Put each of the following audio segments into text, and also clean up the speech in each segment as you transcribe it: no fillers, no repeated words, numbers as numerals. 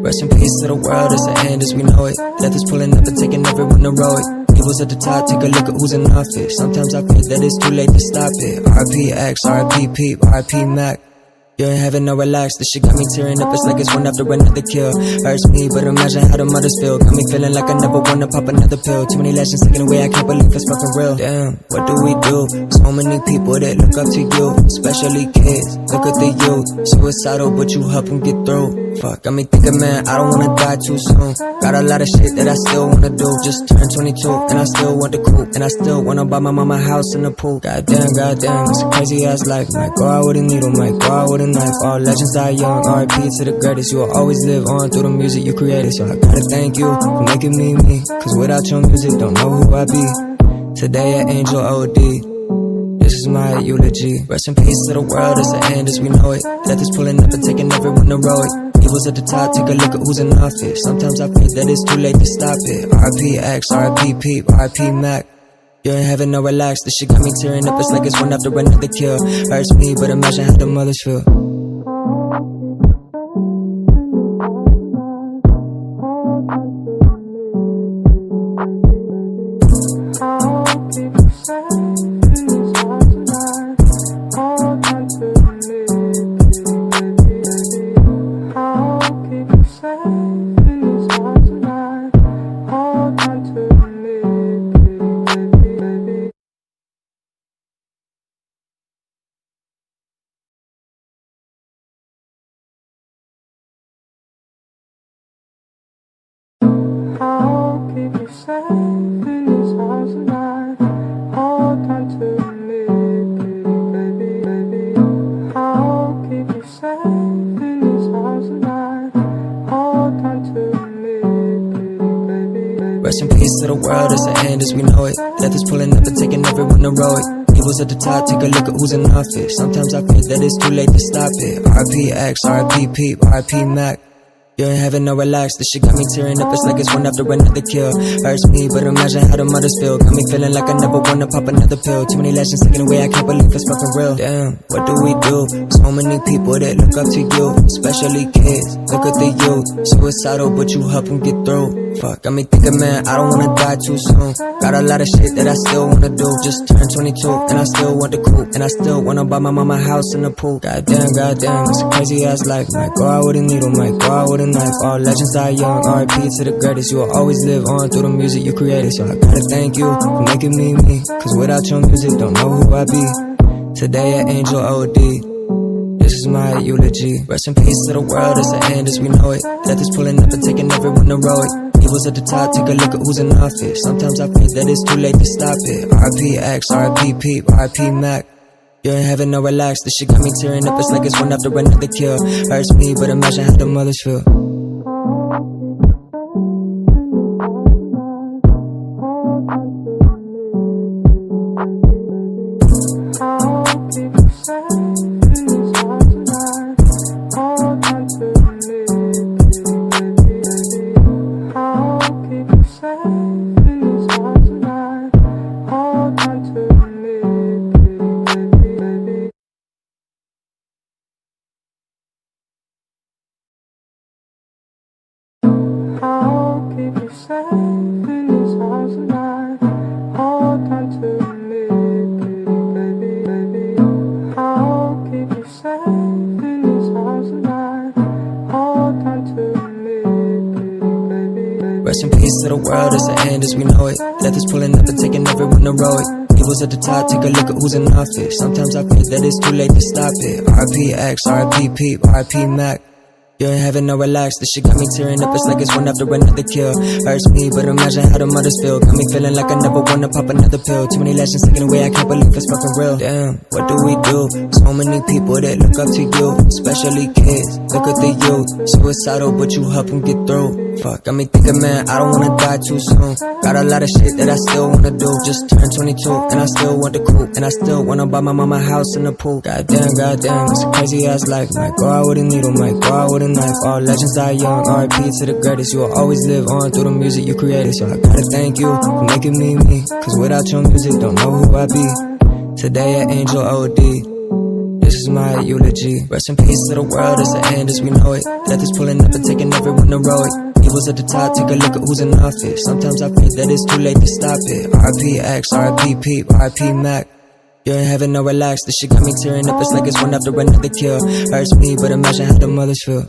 Rest in peace to the world, it's the end as we know it. Death is pulling up and taking everyone to row it. Evil's at the top, take a look at who's in office. Sometimes I think that it's too late to stop it. R.I.P. X, R.I.P. Peep, R.I.P. Mac. You're in heaven, no relax, this shit got me tearing up, it's like it's one after another kill. Hurts me, but imagine how the mothers feel. Got me feeling like I never wanna pop another pill. Too many legends taken away, I can't believe it's fucking real. Damn, what do we do? So many people that look up to you, especially kids, look at the youth. Suicidal, but you help them get through. Fuck, got me thinking, man, I don't wanna die too soon. Got a lot of shit that I still wanna do. Just turned 22, and I still want the coupe. And I still wanna buy my mama house in the pool. Goddamn, it's a crazy ass life. Might go out with a needle, might go out with a knife. All legends die young, R.I.P. to the greatest. You will always live on through the music you created. So I gotta thank you for making me me. Cause without your music, don't know who I be. Today an angel OD. This is my eulogy. Rest in peace to the world, it's the end as we know it. Death is pulling up and taking everyone to row it. Evil's at the top, take a look at who's in office. Sometimes I think that it's too late to stop it. R.I.P. X, R.I.P. Peep, R.I.P. Mac. You're in heaven, no relax, this shit got me tearing up, it's like it's one after another kill. Hurts me, but imagine how the mothers feel. I'll keep you safe in this house tonight. Hold on to me, baby, baby. I'll keep you safe in this house tonight. Hold on to me, baby, baby. Rest in peace to the world, it's the end as we know it. Death is pulling up and taking everyone to row it. Evil's at the top, take a look at who's in office. Sometimes I think that it's too late to stop it. R.I.P. X, R.I.P. Peep, R.I.P. Mac. You're in heaven, no relax, this shit got me tearing up, it's like it's one after another kill. Hurts me, but imagine how the mothers feel. Got me feeling like I never wanna pop another pill. Too many legends taken away, I can't believe it's fucking real. Damn, what do we do? So many people that look up to you, especially kids, look at the youth. Suicidal, but you help them get through. Fuck, got me thinking, man, I don't wanna die too soon. Got a lot of shit that I still wanna do. Just turned 22, and I still want the coupe. And I still wanna buy my mama house in the pool. Goddamn, it's a crazy ass life. Might go out with a needle, might go out with a knife. All legends die young, R.I.P. to the greatest. You will always live on through the music you created. So I gotta thank you for making me me. Cause without your music, don't know who I be. Today an angel OD. This is my eulogy. Rest in peace to the world, it's the end as we know it. Death is pulling up and taking everyone to row it. Evil's at the top, take a look at who's in office. Sometimes I think that it's too late to stop it. R.I.P. X, R.I.P. Peep, R.I.P. Mac. You're in heaven, no relax, this shit got me tearing up, it's like it's one after another kill. Hurts me, but imagine how the mothers feel. I'll keep you safe in this house tonight. Hold on to me, baby, baby. I'll keep you safe in this house tonight. Hold on to me, baby, baby. I'll keep you safe in this house tonight. Hold on to me, baby, baby. I'll keep you safe in this house tonight. Hold on to me, baby, baby. Rest in peace to the world, it's the end as we know it. Death is pulling up and taking everyone to row it. Evil's at the top, take a look at who's in office. Sometimes I think that it's too late to stop it. R.I.P. X, R.I.P. Peep, R.I.P. Mac. You're in heaven, no relax, this shit got me tearing up, it's like it's one after another kill. Hurts me, but imagine how the mothers feel. Got me feeling like I never wanna pop another pill. Too many legends taken away, I can't believe it's fucking real. Damn, what do we do? So many people that look up to you, especially kids, look at the youth. Suicidal, but you help them get through. Fuck, got me thinking, man, I don't wanna die too soon. Got a lot of shit that I still wanna do. Just turned 22, and I still want the coupe. And I still wanna buy my mama house in the pool. Goddamn, it's a crazy ass life. Might go out with a needle, might go out with a knife. All legends die young, R.I.P. to the greatest. You will always live on through the music you created. So I gotta thank you for making me me. Cause without your music, don't know who I be. Today an angel OD. This is is my eulogy. Rest in peace to the world, it's the end as we know it. Death is pulling up and taking everyone to row it. Evil's at the top, take a look at who's in office. Sometimes I feel that it's too late to stop it. R.I.P. X, R.I.P. Peep, R.I.P. Mac. You're in heaven, no relax, this shit got me tearing up. It's like it's one after another kill. Hurts me, but imagine how the mothers feel.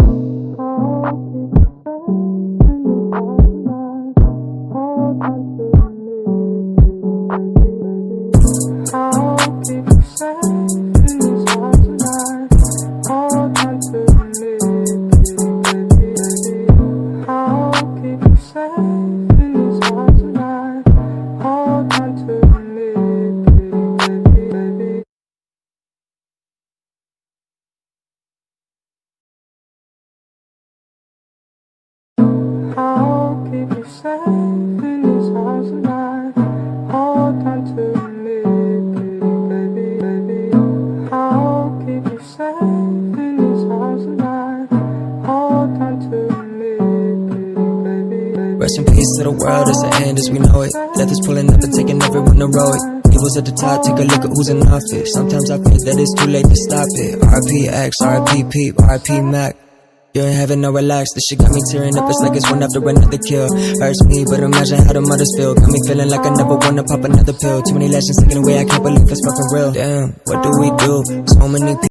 I'll keep you safe in this house tonight. Hold on to me, baby, baby. I'll keep you safe in this house tonight. Hold on to me, baby, baby. Rest in peace to the world, it's the end as we know it. Death is pulling up and taking everyone to row it. Evil's at the top, take a look at who's in office. Sometimes I feel that it's too late to stop it. R.I.P. X, R.I.P. Peep, R.I.P. Mac. You're in heaven, no relax, this shit got me tearing up. It's like it's one after another kill. Hurts me, but imagine how the mothers feel. Got me feeling like I never wanna pop another pill. Too many legends taken away, I can't believe it's fucking real. Damn, what do we do? So many people